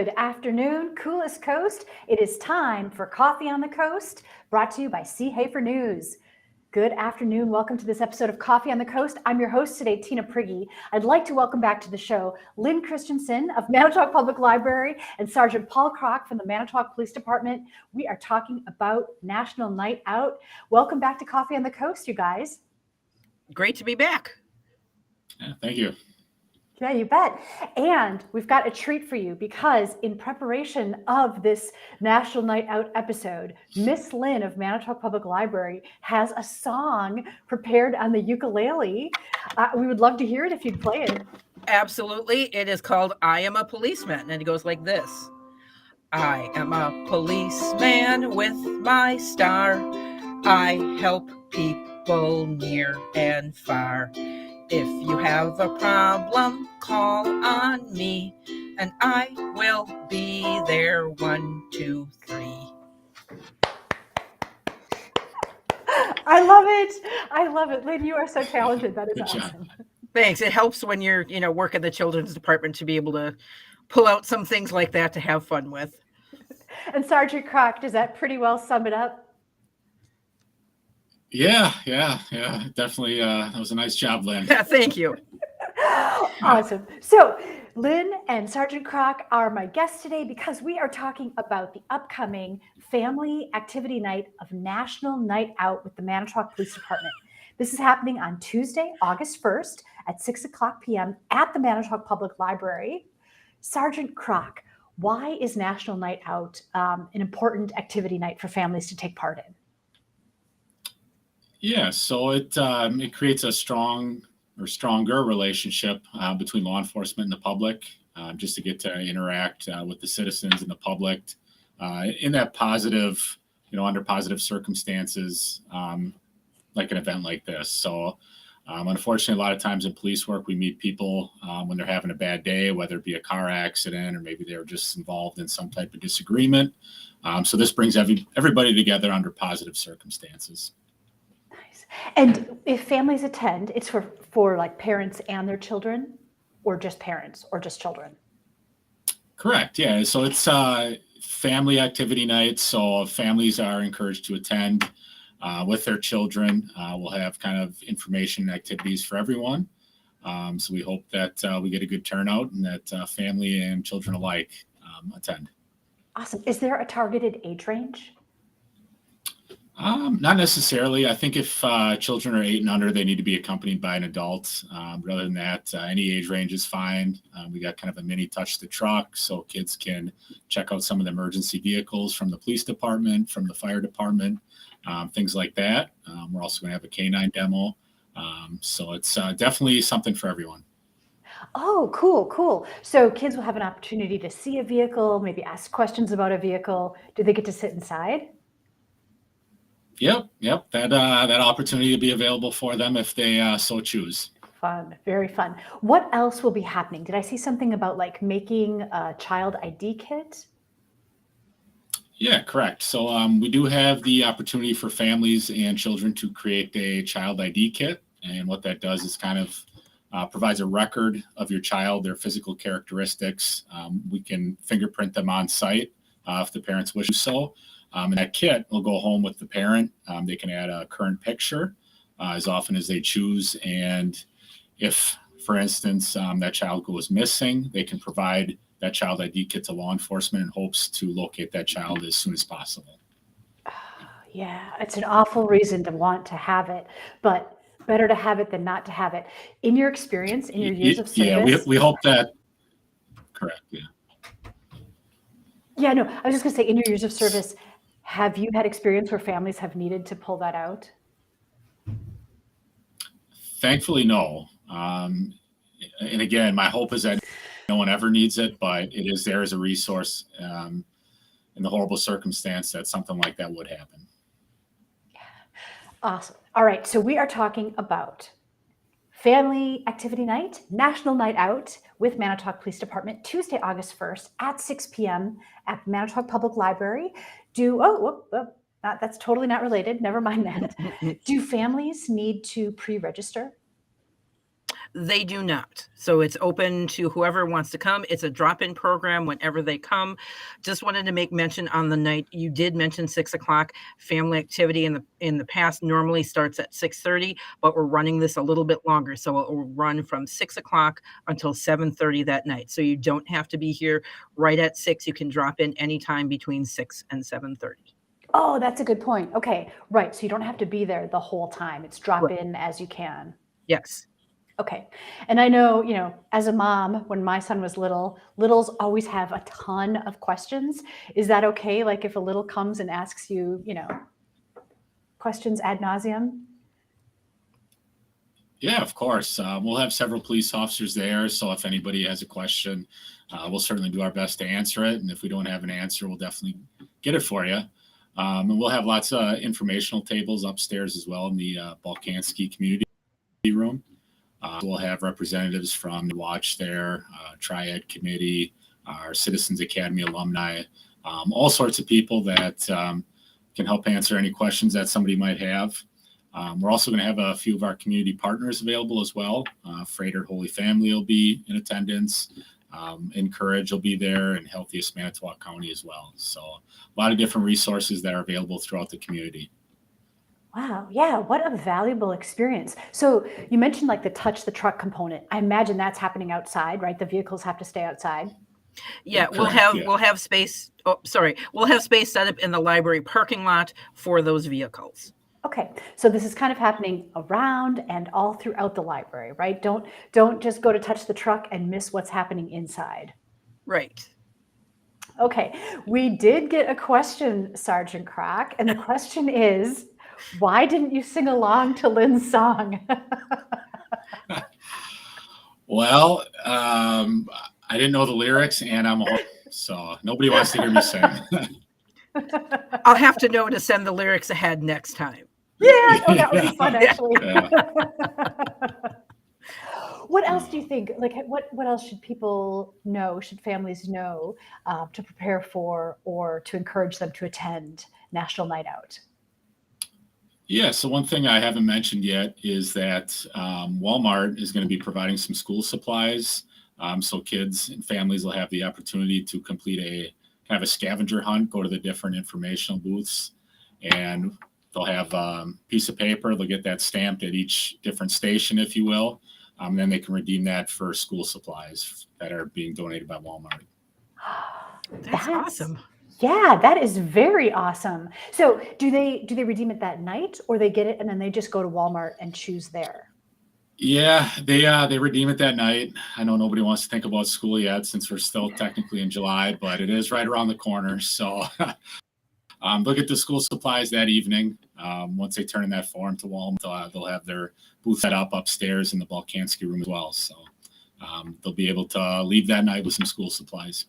Good afternoon, Coolest Coast. It is time for Coffee on the Coast, brought to you by Sea Hafer News. Good afternoon. Welcome to this episode of Coffee on the Coast. I'm your host today, Tina Prigge. I'd like to welcome back to the show Lynn Christiansen of Manitowoc Public Library and Sergeant Paul Krock from the Manitowoc Police Department. We are talking about National Night Out. Welcome back to Coffee on the Coast, you guys. Great to be back. Yeah, thank you. Yeah, you bet. And we've got a treat for you because in preparation of this National Night Out episode, Miss Lynn of Manitowoc Public Library has a song prepared on the ukulele. We would love to hear it if you'd play it. Absolutely. It is called I Am a Policeman, and it goes like this. I am a policeman with my star. I help people near and far. If you have a problem, call on me, and I will be there 1, 2, 3. I love it. I love it. Lynn, you are so talented. That is Good awesome. job. Thanks. It helps when you're, work in the children's department to be able to pull out some things like that to have fun with. And Sergeant Krock, does that pretty well sum it up? Yeah, definitely. That was a nice job, Lynn. Thank you. Awesome. So Lynn and Sergeant Krock are my guests today because we are talking about the upcoming family activity night of National Night Out with the Manitowoc Police Department. This is happening on Tuesday, August 1st at 6:00 p.m. at the Manitowoc Public Library. Sergeant Krock, why is National Night Out an important activity night for families to take part in? Yeah, so it creates a stronger relationship between law enforcement and the public, just to get to interact with the citizens and the public in that positive, under positive circumstances, like an event like this. So unfortunately, a lot of times in police work, we meet people when they're having a bad day, whether it be a car accident or maybe they're just involved in some type of disagreement. So this brings everybody together under positive circumstances. And if families attend, it's for like parents and their children, or just parents, or just children? Correct. Yeah. So it's family activity night. So families are encouraged to attend with their children. We'll have kind of information and activities for everyone. So we hope that we get a good turnout and that family and children alike attend. Awesome. Is there a targeted age range? Not necessarily. I think if children are 8 and under, they need to be accompanied by an adult. Rather than that, any age range is fine. We got kind of a mini touch the truck, so kids can check out some of the emergency vehicles from the police department, from the fire department, things like that. We're also going to have a canine demo. So it's definitely something for everyone. Oh, cool. So kids will have an opportunity to see a vehicle, maybe ask questions about a vehicle. Do they get to sit inside? Yep. That opportunity will be available for them if they so choose. Fun, very fun. What else will be happening? Did I see something about like making a child ID kit? Yeah, correct. So we do have the opportunity for families and children to create a child ID kit. And what that does is kind of provides a record of your child, their physical characteristics. We can fingerprint them on site if the parents wish so. And that kit will go home with the parent. They can add a current picture as often as they choose. And if, for instance, that child goes missing, they can provide that child ID kit to law enforcement in hopes to locate that child as soon as possible. Yeah, it's an awful reason to want to have it, but better to have it than not to have it. In your experience, in your years of service? Yeah, we hope that. Correct, yeah. Yeah, no, I was just going to say, in your years of service, have you had experience where families have needed to pull that out? Thankfully, no. And again, my hope is that no one ever needs it, but it is there as a resource in the horrible circumstance that something like that would happen. Awesome. All right, so we are talking about family activity night, National Night Out with Manitowoc Police Department, Tuesday, August 1st at 6 p.m. at Manitowoc Public Library. That's totally not related. Never mind that. Do families need to pre-register? They do not. So it's open to whoever wants to come. It's a drop-in program whenever they come. Just wanted to make mention on the night you did mention 6 o'clock. Family activity in the past normally starts at 6:30, but we're running this a little bit longer. So it will run from 6 o'clock until 7:30 that night. So you don't have to be here right at 6. You can drop in anytime between 6 and 7:30. Oh, that's a good point. Okay, right. So you don't have to be there the whole time. It's drop Right. in as you can. Yes. Okay. And I know, as a mom, when my son was little, littles always have a ton of questions. Is that okay? Like if a little comes and asks you, questions ad nauseum? Yeah, of course. We'll have several police officers there. So if anybody has a question, we'll certainly do our best to answer it. And if we don't have an answer, we'll definitely get it for you. And we'll have lots of informational tables upstairs as well in the Balkanski community room. We'll have representatives from the Watch there, Triad Committee, our Citizens Academy alumni, all sorts of people that can help answer any questions that somebody might have. We're also going to have a few of our community partners available as well. Freighter Holy Family will be in attendance. Encourage will be there, and Healthiest Manitowoc County as well. So a lot of different resources that are available throughout the community. Wow. Yeah. What a valuable experience. So you mentioned like the touch the truck component. I imagine that's happening outside, right? The vehicles have to stay outside. Yeah, Correct, yeah. we'll have space. Oh, sorry. We'll have space set up in the library parking lot for those vehicles. Okay. So this is kind of happening around and all throughout the library, right? Don't just go to touch the truck and miss what's happening inside. Right. Okay. We did get a question, Sergeant Krock, and the question is, why didn't you sing along to Lynn's song? Well, I didn't know the lyrics, and I'm a host, so nobody wants to hear me sing. I'll have to know to send the lyrics ahead next time. Yeah, oh, that would be fun, actually. Yeah. What else do you think? Like, what else should people know? Should families know to prepare for or to encourage them to attend National Night Out? Yeah, so one thing I haven't mentioned yet is that Walmart is going to be providing some school supplies. So kids and families will have the opportunity to complete a kind of a scavenger hunt, go to the different informational booths, and they'll have a piece of paper. They'll get that stamped at each different station, if you will. Then they can redeem that for school supplies that are being donated by Walmart. That's awesome. Yeah, that is very awesome. So do they redeem it that night, or they get it and then they just go to Walmart and choose there? Yeah, they redeem it that night. I know nobody wants to think about school yet since we're still technically in July, but it is right around the corner. So they'll get the school supplies that evening. Once they turn in that form to Walmart, they'll have their booth set up upstairs in the Balkanski room as well. So they'll be able to leave that night with some school supplies.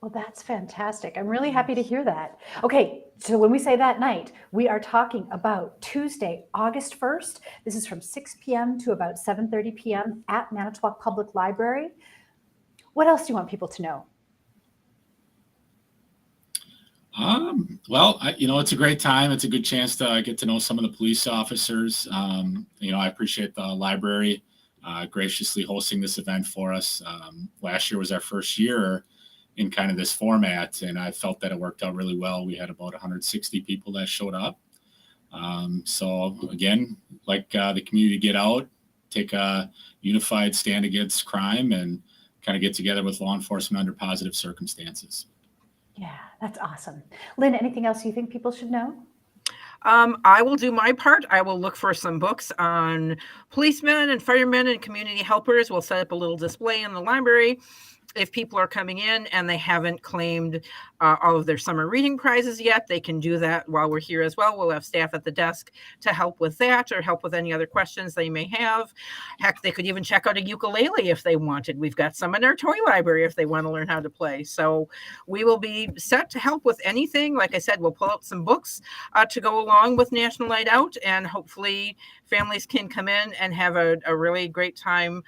Well, that's fantastic. I'm really happy to hear that. Okay, so when we say that night, we are talking about Tuesday, August 1st. This is from 6 p.m. to about 7:30 p.m. at Manitowoc Public Library. What else do you want people to know? Well, it's a great time. It's a good chance to get to know some of the police officers. I appreciate the library graciously hosting this event for us. Last year was our first year in kind of this format, and I felt that it worked out really well. We had about 160 people that showed up. So again, like the community get out, take a unified stand against crime, and kind of get together with law enforcement under positive circumstances. Yeah, that's awesome. Lynn, anything else you think people should know? I will do my part. I will look for some books on policemen and firemen and community helpers. We'll set up a little display in the library. If people are coming in and they haven't claimed all of their summer reading prizes yet, they can do that while we're here as well. We'll have staff at the desk to help with that or help with any other questions they may have. Heck, they could even check out a ukulele if they wanted. We've got some in our toy library if they want to learn how to play. So we will be set to help with anything. Like I said, we'll pull out some books to go along with National Night Out, and hopefully families can come in and have a really great time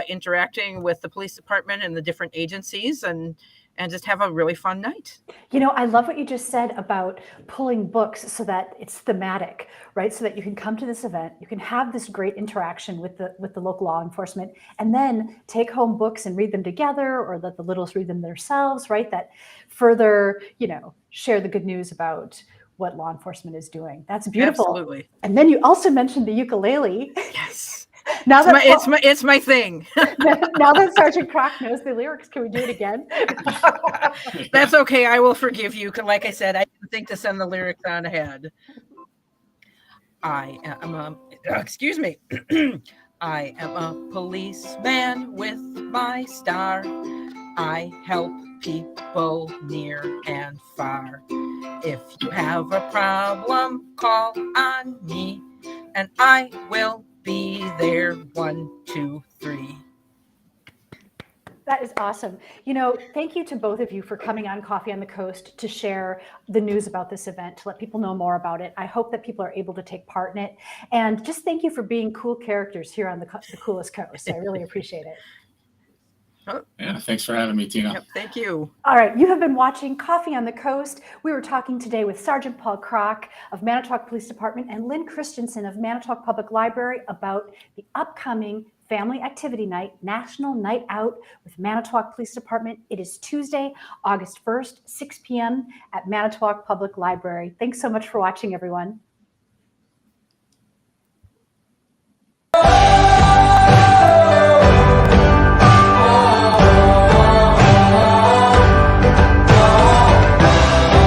interacting with the police department and the different agencies, and and just have a really fun night. You know, I love what you just said about pulling books so that it's thematic, right? So that you can come to this event, you can have this great interaction with the local law enforcement, and then take home books and read them together, or let the littles read them themselves, right? That further, share the good news about what law enforcement is doing. That's beautiful. Absolutely. And then you also mentioned the ukulele. Yes. Now It's my thing. Now that Sergeant Krock knows the lyrics, can we do it again? That's okay. I will forgive you. 'Cause like I said, I didn't think to send the lyrics on ahead. I am excuse me. I am a policeman with my star. I help people near and far. If you have a problem, call on me, and I will be there 1, 2, 3. That is awesome. Thank you to both of you for coming on Coffee on the Coast to share the news about this event, to let people know more about it. I hope that people are able to take part in it. And just thank you for being cool characters here on the coolest coast. I really appreciate it. Yeah, thanks for having me, Tina. Yep, thank you. All right, you have been watching Coffee on the Coast. We were talking today with Sergeant Paul Krock of Manitowoc Police Department and Lynn Christiansen of Manitowoc Public Library about the upcoming Family Activity Night, National Night Out with Manitowoc Police Department. It is Tuesday, August 1st, 6 p.m. at Manitowoc Public Library. Thanks so much for watching, everyone.